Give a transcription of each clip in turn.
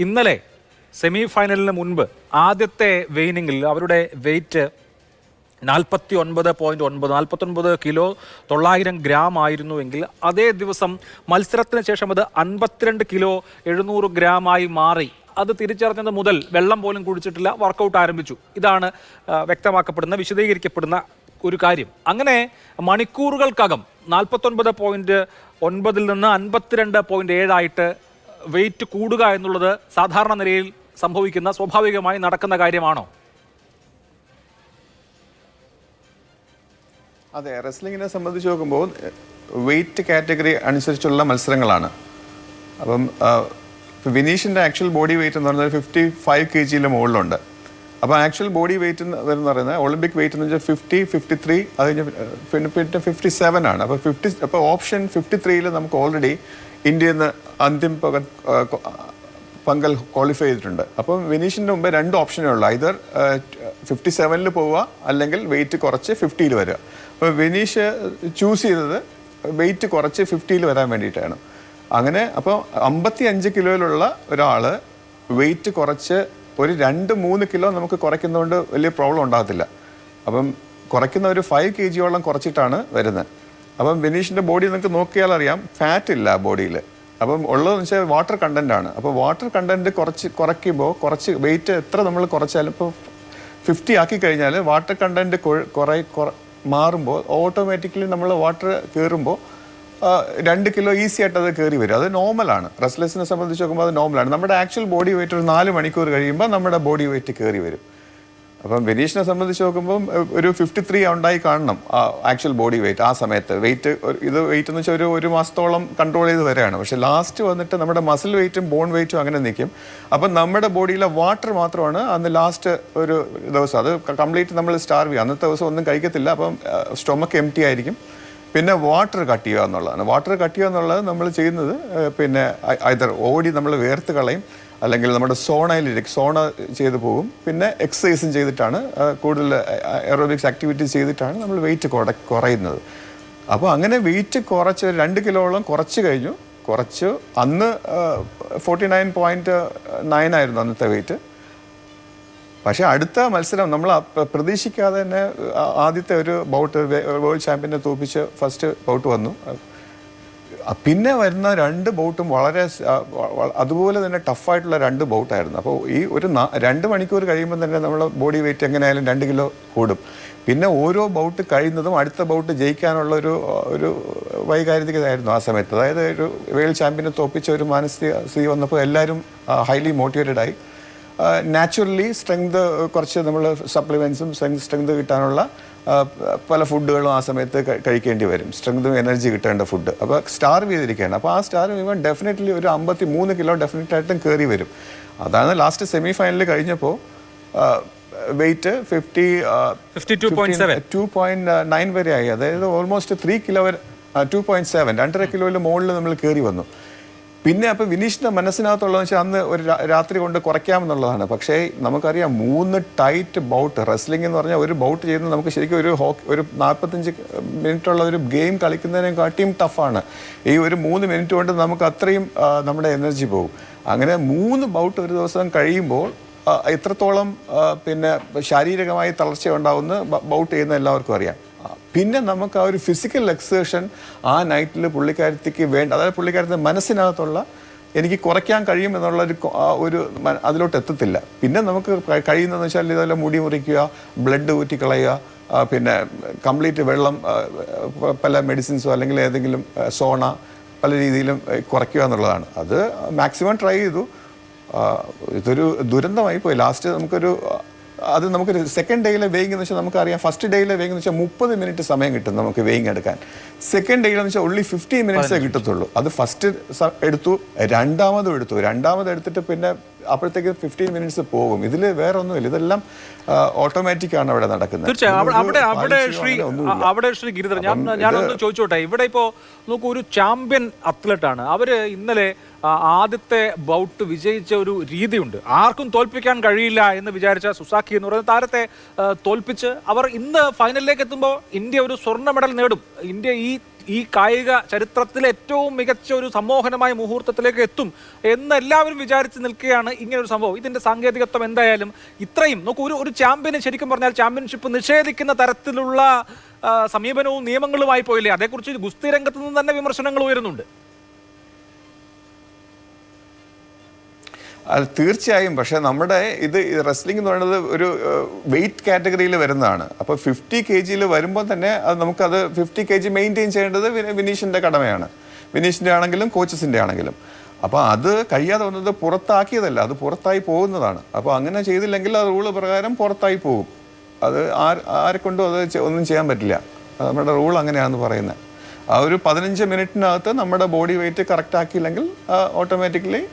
ഇന്നലെ സെമി ഫൈനലിന് മുൻപ് ആദ്യത്തെ വെയിനിങ്ങിൽ അവരുടെ വെയിറ്റ് 49.9 കിലോ 900 ഗ്രാം ആയിരുന്നുവെങ്കിൽ അതേ ദിവസം മത്സരത്തിന് ശേഷം അത് 52 കിലോ 700 ഗ്രാമായി മാറി. അത് തിരിച്ചറിഞ്ഞത് മുതൽ വെള്ളം പോലും കുടിച്ചിട്ടില്ല, വർക്കൗട്ട് ആരംഭിച്ചു. ഇതാണ് വ്യക്തമാക്കപ്പെടുന്ന വിശദീകരിക്കപ്പെടുന്ന ഒരു കാര്യം. അങ്ങനെ മണിക്കൂറുകൾക്കകം 49.9 നിന്ന് 52.7 ആയിട്ട് വെയിറ്റ് കൂടുക എന്നുള്ളത് സാധാരണ നിലയിൽ സംഭവിക്കുന്ന സ്വാഭാവികമായി നടക്കുന്ന കാര്യമാണോ? അതെ, റെസ്ലിങ്ങിനെ സംബന്ധിച്ച് നോക്കുമ്പോൾ വെയിറ്റ് കാറ്റഗറി അനുസരിച്ചുള്ള മത്സരങ്ങളാണ്. അപ്പം വിനീഷിൻ്റെ ആക്ച്വൽ ബോഡി വെയിറ്റ് എന്ന് പറയുന്നത് 55 kg മുകളിലുണ്ട്. അപ്പോൾ ആക്ച്വൽ ബോഡി വെയിറ്റ് എന്ന് പറയുന്നത് ഒളിമ്പിക് വെയിറ്റ് എന്ന് വെച്ചാൽ 50, 53, അത് കഴിഞ്ഞ് പിന്നെ 57 ആണ്. അപ്പോൾ ഓപ്ഷൻ 53 നമുക്ക് ഓൾറെഡി ഇന്ത്യയിൽ നിന്ന് അന്തിം പങ്കൽ ക്വാളിഫൈ ചെയ്തിട്ടുണ്ട്. അപ്പം വിനീഷിൻ്റെ മുമ്പ് 2 ഓപ്ഷനേ ഉള്ളൂ, ഐദർ 57 പോവുക അല്ലെങ്കിൽ വെയിറ്റ് കുറച്ച് 50 വരിക. അപ്പോൾ വിനീഷ് ചൂസ് ചെയ്തത് വെയിറ്റ് കുറച്ച് 50 വരാൻ വേണ്ടിയിട്ടാണ്. അങ്ങനെ അപ്പോൾ 55 കിലോയിലുള്ള ഒരാൾ വെയിറ്റ് കുറച്ച് ഒരു 2-3 കിലോ നമുക്ക് കുറയ്ക്കുന്നതുകൊണ്ട് വലിയ പ്രോബ്ലം ഉണ്ടാകത്തില്ല. അപ്പം കുറയ്ക്കുന്ന ഒരു 5 kg കുറച്ചിട്ടാണ് വരുന്നത്. അപ്പം വിനീഷിൻ്റെ ബോഡി നിങ്ങൾക്ക് നോക്കിയാൽ അറിയാം, ഫാറ്റ് ഇല്ല ബോഡിയിൽ. അപ്പം ഉള്ളതെന്ന് വെച്ചാൽ വാട്ടർ കണ്ടൻ്റ് ആണ്. അപ്പോൾ വാട്ടർ കണ്ടൻറ്റ് കുറയ്ക്കുമ്പോൾ കുറച്ച് വെയിറ്റ് എത്ര നമ്മൾ കുറച്ചാലും ഇപ്പോൾ 50 ആക്കി കഴിഞ്ഞാൽ വാട്ടർ കണ്ടൻറ്റ് മാറുമ്പോൾ ഓട്ടോമാറ്റിക്കലി നമ്മൾ വാട്ടർ കയറുമ്പോൾ 2 കിലോ ഈസി ആയിട്ട് അത് കയറി വരും. അത് നോർമലാണ്. റെസ്ലെസ്സിനെ സംബന്ധിച്ച് നോക്കുമ്പോൾ അത് നോർമലാണ്. നമ്മുടെ ആക്ച്വൽ ബോഡി വെയിറ്റ് ഒരു 4 മണിക്കൂർ കഴിയുമ്പോൾ നമ്മുടെ ബോഡി വെയിറ്റ് കയറി വരും. അപ്പം വിനീഷിനെ സംബന്ധിച്ച് നോക്കുമ്പോൾ ഒരു 53 ഉണ്ടായി കാണണം ആക്ച്വൽ ബോഡി വെയിറ്റ് ആ സമയത്ത്. വെയിറ്റ് എന്ന് വെച്ചാൽ ഒരു മാസത്തോളം കൺട്രോൾ ചെയ്ത് വരികയാണ്. പക്ഷേ ലാസ്റ്റ് വന്നിട്ട് നമ്മുടെ മസിൽ വെയിറ്റും ബോൺ വെയിറ്റും അങ്ങനെ നിൽക്കും. അപ്പം നമ്മുടെ ബോഡിയിലെ വാട്ടർ മാത്രമാണ് അന്ന് ലാസ്റ്റ് ഒരു ദിവസം, അത് കംപ്ലീറ്റ് നമ്മൾ സ്റ്റാർവ് ചെയ്യും. അന്നത്തെ ദിവസം ഒന്നും കഴിക്കത്തില്ല. അപ്പം സ്റ്റൊമക്ക് എംപ്റ്റി ആയിരിക്കും. പിന്നെ വാട്ടർ കട്ട് ചെയ്യുക എന്നുള്ളതാണ്. വാട്ടർ കട്ട് ചെയ്യുക എന്നുള്ളത് നമ്മൾ ചെയ്യുന്നത് പിന്നെ ഐദർ ഓടി നമ്മൾ വേർത്ത് കളയും, അല്ലെങ്കിൽ നമ്മുടെ സോണ ചെയ്ത് പോകും. പിന്നെ എക്സസൈസും ചെയ്തിട്ടാണ്, കൂടുതൽ എറോബിക്സ് ആക്ടിവിറ്റീസ് ചെയ്തിട്ടാണ് നമ്മൾ വെയിറ്റ് കുറയുന്നത്. അപ്പോൾ അങ്ങനെ വെയിറ്റ് കുറച്ച് 2 കിലോളം കുറച്ച് കഴിഞ്ഞു. കുറച്ച് അന്ന് 49.9 ആയിരുന്നു അന്നത്തെ വെയിറ്റ്. പക്ഷേ അടുത്ത മത്സരം നമ്മൾ പ്രതീക്ഷിക്കാതെ തന്നെ ആദ്യത്തെ ഒരു ബൗട്ട് വേൾഡ് ചാമ്പ്യനെ തോൽപ്പിച്ച് ഫസ്റ്റ് ബൗട്ട് വന്നു. പിന്നെ വരുന്ന 2 ബൗട്ടും വളരെ അതുപോലെ തന്നെ ടഫായിട്ടുള്ള 2 ബൗട്ടായിരുന്നു. അപ്പോൾ ഈ ഒരു 2 മണിക്കൂർ കഴിയുമ്പോൾ തന്നെ നമ്മളെ ബോഡി വെയിറ്റ് എങ്ങനെയായാലും 2 കിലോ കൂടും. പിന്നെ ഓരോ ബൗട്ട് കഴിയുന്നതും അടുത്ത ബൗട്ട് ജയിക്കാനുള്ള ഒരു വൈകാരികതയായിരുന്നു ആ സമയത്ത്. അതായത് ഒരു വേൾഡ് ചാമ്പ്യനെ തോൽപ്പിച്ച ഒരു മാനസിക സ്ഥിതി വന്നപ്പോൾ എല്ലാവരും ഹൈലി മോട്ടിവേറ്റഡ് ആയി. നാച്ചുറലി സ്ട്രെങ്ത് കുറച്ച് നമ്മൾ സപ്ലിമെൻസും സ്ട്രെങ്ത് കിട്ടാനുള്ള പല ഫുഡുകളും ആ സമയത്ത് കഴിക്കേണ്ടി വരും, സ്ട്രെങ്തും എനർജി കിട്ടേണ്ട ഫുഡ്. അപ്പോൾ സ്റ്റാർവ് ചെയ്തിരിക്കുകയാണ്. അപ്പോൾ ആ സ്റ്റാർവ് ചെയ്യുമ്പോൾ ഡെഫിനറ്റ്ലി ഒരു 53 കിലോ ഡെഫിനറ്റായിട്ടും കയറി വരും. അതാണ് ലാസ്റ്റ് സെമി ഫൈനലിൽ കഴിഞ്ഞപ്പോൾ വെയിറ്റ് 52.9 വരെ ആയി. അതായത് ഓൾമോസ്റ്റ് 3 കിലോ വരെ 2.7 2.5 കിലോയിൽ മുകളിൽ നമ്മൾ കയറി വന്നു. പിന്നെ അപ്പോൾ വിനീഷിൻ്റെ മനസ്സിനകത്തുള്ളതെന്ന് വെച്ചാൽ അന്ന് ഒരു രാത്രി കൊണ്ട് കുറയ്ക്കാമെന്നുള്ളതാണ്. പക്ഷേ നമുക്കറിയാം 3 ടൈറ്റ് ബൗട്ട്, റെസ്ലിംഗ് എന്ന് പറഞ്ഞാൽ ഒരു ബൗട്ട് ചെയ്യുന്നത് നമുക്ക് ശരിക്കും ഒരു 45 മിനിറ്റുള്ള ഒരു ഗെയിം കളിക്കുന്നതിനെക്കാട്ടിയും ടഫാണ്. ഈ ഒരു 3 മിനിറ്റ് കൊണ്ട് നമുക്ക് അത്രയും നമ്മുടെ എനർജി പോകും. അങ്ങനെ 3 ബൗട്ട് ഒരു ദിവസം കഴിയുമ്പോൾ എത്രത്തോളം പിന്നെ ശാരീരികമായി തളർച്ച ഉണ്ടാവുമെന്ന് ബൗട്ട് ചെയ്യുന്ന എല്ലാവർക്കും അറിയാം. പിന്നെ നമുക്ക് ആ ഒരു ഫിസിക്കൽ എക്സേർഷൻ ആ നൈറ്റിൽ പുള്ളിക്കാരത്തേക്ക് വേണ്ട, അതായത് പുള്ളിക്കാരത്തെ മനസ്സിനകത്തുള്ള എനിക്ക് കുറയ്ക്കാൻ കഴിയും എന്നുള്ള ഒരു അതിലോട്ട് എത്തത്തില്ല. പിന്നെ നമുക്ക് കഴിയുന്നതെന്ന് വെച്ചാൽ ഇതെല്ലാം മുടി മുറിക്കുക, ബ്ലഡ് ഊറ്റിക്കളയുക, പിന്നെ കംപ്ലീറ്റ് വെള്ളം, പല മെഡിസിൻസോ അല്ലെങ്കിൽ ഏതെങ്കിലും സോണ പല രീതിയിലും കുറയ്ക്കുക എന്നുള്ളതാണ്. അത് മാക്സിമം ട്രൈ ചെയ്തു. ഇതൊരു ദുരന്തമായി പോയി. ലാസ്റ്റ് നമുക്കൊരു സെക്കൻഡ് ഡേയിലെ വെയിങ് എന്ന് വെച്ചാൽ നമുക്കറിയാം, ഫസ്റ്റ് ഡേയിലെ വെയിങ് എന്ന് വെച്ചാൽ 30 മിനിറ്റ് സമയം കിട്ടും നമുക്ക് വെയിങ് എടുക്കാൻ. സെക്കൻഡ് ഡേയിലെന്ന് വെച്ചാൽ ഓൺലി 15 മിനിറ്റ്സേ കിട്ടത്തുള്ളൂ. അത് ഫസ്റ്റ് എടുത്തു, രണ്ടാമത് എടുത്തിട്ട് പിന്നെ അപ്പോഴത്തേക്ക് 15 മിനിറ്റ്സ് പോകും. ഇതിൽ വേറെ ഒന്നുമില്ല, ഇതെല്ലാം ഓട്ടോമാറ്റിക് ആണ് അവിടെ നടക്കുന്നത്. അവിടെ ശ്രീ ഗിരിധർ, ഞാനൊന്ന് ചോദിച്ചോട്ടെ, ഇവിടെ ഇപ്പോൾ നോക്കൂ, ഒരു ചാമ്പ്യൻ അത്ലറ്റാണ് അവര്. ഇന്നലെ ആദ്യത്തെ ബൗട്ട് വിജയിച്ച ഒരു രീതിയുണ്ട്. ആർക്കും തോൽപ്പിക്കാൻ കഴിയില്ല എന്ന് വിചാരിച്ച സുസാക്കി എന്ന് പറയുന്ന താരത്തെ തോൽപ്പിച്ച് അവർ ഇന്ന് ഫൈനലിലേക്ക് എത്തുമ്പോൾ ഇന്ത്യ ഒരു സ്വർണ്ണ മെഡൽ നേടും. ഇന്ത്യ ഈ ഈ കായിക ചരിത്രത്തിലെ ഏറ്റവും മികച്ച ഒരു സമ്മോഹനമായ മുഹൂർത്തത്തിലേക്ക് എത്തും എന്ന് എല്ലാവരും വിചാരിച്ച് നിൽക്കുകയാണ്. ഇങ്ങനൊരു സംഭവം, ഇതിന്റെ സാങ്കേതികത്വം എന്തായാലും ഇത്രയും നോക്കൂ, ഒരു ചാമ്പ്യന് ശരിക്കും പറഞ്ഞാൽ ചാമ്പ്യൻഷിപ്പ് നിഷേധിക്കുന്ന തരത്തിലുള്ള സമീപനവും നിയമങ്ങളുമായി പോയില്ലേ? അതേക്കുറിച്ച് ഗുസ്തി രംഗത്ത് നിന്ന് തന്നെ വിമർശനങ്ങൾ ഉയരുന്നുണ്ട്. അത് തീർച്ചയായും. പക്ഷേ നമ്മുടെ ഇത് റെസ്ലിംഗ് എന്ന് പറയുന്നത് ഒരു വെയിറ്റ് കാറ്റഗറിയിൽ വരുന്നതാണ്. അപ്പോൾ 50 kg വരുമ്പോൾ തന്നെ അത് നമുക്കത് 50 kg മെയിൻറ്റെയിൻ ചെയ്യേണ്ടത് വിനീഷിൻ്റെ കടമയാണ്. വിനീഷിൻ്റെ ആണെങ്കിലും കോച്ചസിൻ്റെ ആണെങ്കിലും. അപ്പോൾ അത് കഴിയാതെ വന്നത് പുറത്താക്കിയതല്ല, അത് പുറത്തായി പോകുന്നതാണ്. അപ്പോൾ അങ്ങനെ ചെയ്തില്ലെങ്കിൽ ആ റൂള് പ്രകാരം പുറത്തായി പോകും. അത് ആരെക്കൊണ്ടും അത് ഒന്നും ചെയ്യാൻ പറ്റില്ല. നമ്മുടെ റൂൾ അങ്ങനെയാണെന്ന് പറയുന്നത്. ആ ഒരു 15 മിനിറ്റിനകത്ത് നമ്മുടെ ബോഡി വെയിറ്റ് കറക്റ്റ് ആക്കിയില്ലെങ്കിൽ ഓട്ടോമാറ്റിക്കലി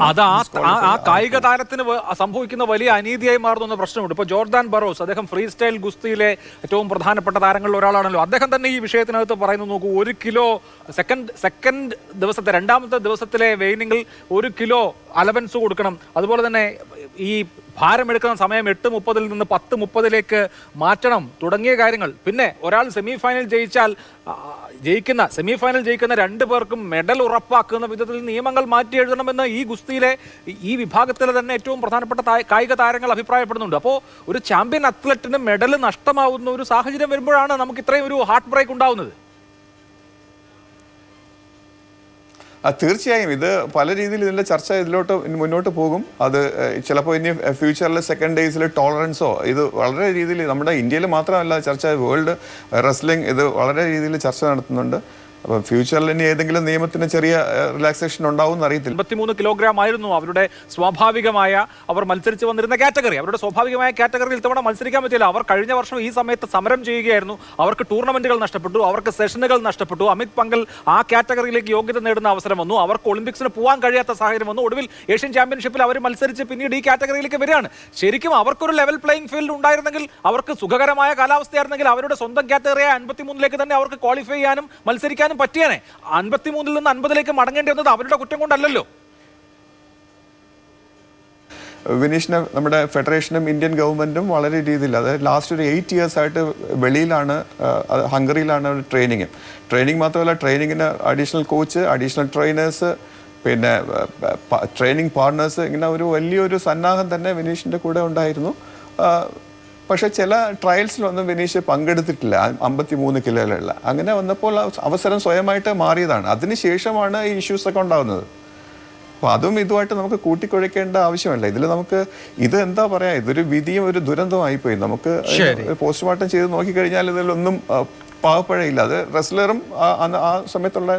അത് ആ കായിക താരത്തിന് സംഭവിക്കുന്ന വലിയ അനീതിയായി മാറുന്ന പ്രശ്നമുണ്ട്. ഇപ്പോൾ ജോർദാൻ ബറോസ്, അദ്ദേഹം ഫ്രീ സ്റ്റൈൽ ഗുസ്തിയിലെ ഏറ്റവും പ്രധാനപ്പെട്ട താരങ്ങളിൽ ഒരാളാണല്ലോ. അദ്ദേഹം തന്നെ ഈ വിഷയത്തിനകത്ത് പറയുന്നു, നോക്കൂ, 1 കിലോ സെക്കൻഡ് ദിവസത്തെ രണ്ടാമത്തെ ദിവസത്തിലെ വെയിനിങ്ങിൽ 1 കിലോ അലവൻസ് കൊടുക്കണം. അതുപോലെ തന്നെ ഈ ഭാരമെടുക്കുന്ന സമയം 8:30 നിന്ന് 10:30 മാറ്റണം തുടങ്ങിയ കാര്യങ്ങൾ. പിന്നെ ഒരാൾ സെമി ഫൈനൽ ജയിക്കുന്ന 2 പേർക്കും മെഡൽ ഉറപ്പാക്കുന്ന വിധത്തിൽ നിയമങ്ങൾ മാറ്റി എഴുതണമെന്ന് ഈ ഗുസ്തിയിലെ ഈ വിഭാഗത്തിലെ തന്നെ ഏറ്റവും പ്രധാനപ്പെട്ട കായിക താരങ്ങൾ അഭിപ്രായപ്പെടുന്നുണ്ട്. അപ്പോൾ ഒരു ചാമ്പ്യൻ അത്ലറ്റിന് മെഡൽ നഷ്ടമാവുന്ന ഒരു സാഹചര്യം വരുമ്പോഴാണ് നമുക്ക് ഇത്രയും ഒരു ഹാർട്ട് ബ്രേക്ക് ഉണ്ടാവുന്നത്. തീർച്ചയായും ഇത് പല രീതിയിൽ ഇതിൻ്റെ ചർച്ച ഇതിലോട്ട് മുന്നോട്ട് പോകും. അത് ചിലപ്പോൾ ഇനി ഫ്യൂച്ചറിൽ സെക്കൻഡ് ഡേയ്സിൽ ടോളറൻസോ ഇത് വളരെ രീതിയിൽ നമ്മുടെ ഇന്ത്യയിൽ മാത്രമല്ല ചർച്ച, വേൾഡ് റെസ്ലിംഗ് ഇത് വളരെ രീതിയിൽ ചർച്ച നടത്തുന്നുണ്ട്. അപ്പം ഫ്യൂച്ചറിൽ ഇനി ഏതെങ്കിലും നിയമത്തിന് ചെറിയ റിലാക്സേഷൻ ഉണ്ടാവും എന്നറിയത്തില്ല. 53 കിലോഗ്രാം ആയിരുന്നു അവരുടെ സ്വാഭാവികമായ അവർ മത്സരിച്ച് വന്നിരുന്ന കാറ്റഗറി. അവരുടെ സ്വാഭാവികമായ കാറ്റഗറിയിൽ ഇത്തവണ മത്സരിക്കാൻ പറ്റില്ല. അവർ കഴിഞ്ഞ വർഷം ഈ സമയത്ത് സമരം ചെയ്യുകയായിരുന്നു. അവർക്ക് ടൂർണമെന്റുകൾ നഷ്ടപ്പെട്ടു, അവർക്ക് സെഷനുകൾ നഷ്ടപ്പെട്ടു. അമിത് പങ്കൽ ആ കാറ്റഗറിയിലേക്ക് യോഗ്യത നേടുന്ന അവസരം വന്നു. അവർക്ക് ഒളിമ്പിക്സിന് പോകാൻ കഴിയാത്ത സാഹചര്യം വന്നു. ഒടുവിൽ ഏഷ്യൻ ചാമ്പ്യൻഷിപ്പിൽ അവർ മത്സരിച്ച് പിന്നീട് ഈ കാറ്റഗറിയിലേക്ക് വരികയാണ്. ശരിക്കും അവർക്കൊരു ലെവൽ പ്ലേയിങ് ഫീൽഡ് ഉണ്ടായിരുന്നെങ്കിൽ, അവർക്ക് സുഖകരമായ കാലാവസ്ഥയായിരുന്നെങ്കിൽ അവരുടെ സ്വന്തം കാറ്റഗറിയായ 53 തന്നെ അവർക്ക് ക്വാളിഫൈ ചെയ്യാനും മത്സരിക്കാനും പറ്റിയാനെ. 53 നിന്ന് 50 മടങ്ങേണ്ടി വന്നത് അവരുടെ കുറ്റം കൊണ്ടല്ലോ. വിനീഷിനെ നമ്മുടെ ഫെഡറേഷനും ഇന്ത്യൻ ഗവൺമെൻറ്റും വളരെ രീതിയിൽ, അതായത് ലാസ്റ്റ് ഒരു 8 years ആയിട്ട് വെളിയിലാണ്, ഹംഗറിയിലാണ് ട്രെയിനിങ് മാത്രമല്ല, ട്രെയിനിങ്ങിന് അഡീഷണൽ കോച്ച്, അഡീഷണൽ ട്രെയിനേഴ്സ്, പിന്നെ ട്രെയിനിങ് പാർട്ട്നേഴ്സ്, ഇങ്ങനെ ഒരു വലിയൊരു സന്നാഹം തന്നെ വിനീഷിൻ്റെ കൂടെ ഉണ്ടായിരുന്നു. പക്ഷേ ചില ട്രയൽസിലൊന്നും വിനീഷ് പങ്കെടുത്തിട്ടില്ല 53 കിലോയിലുള്ള. അങ്ങനെ വന്നപ്പോൾ അവസരം സ്വയമായിട്ട് മാറിയതാണ്. അതിനുശേഷമാണ് ഈ ഇഷ്യൂസൊക്കെ ഉണ്ടാകുന്നത്. അപ്പോൾ അതും ഇതുമായിട്ട് നമുക്ക് കൂട്ടിക്കുഴയ്ക്കേണ്ട ആവശ്യമല്ല. ഇതിൽ നമുക്ക് ഇത് എന്താ പറയുക, ഇതൊരു വിധിയും ഒരു ദുരന്തമായിപ്പോയി. നമുക്ക് പോസ്റ്റ്മോർട്ടം ചെയ്ത് നോക്കിക്കഴിഞ്ഞാൽ ഇതിലൊന്നും പാവപ്പഴയില്ല. അത് റെസ്ലറും ആ സമയത്തുള്ള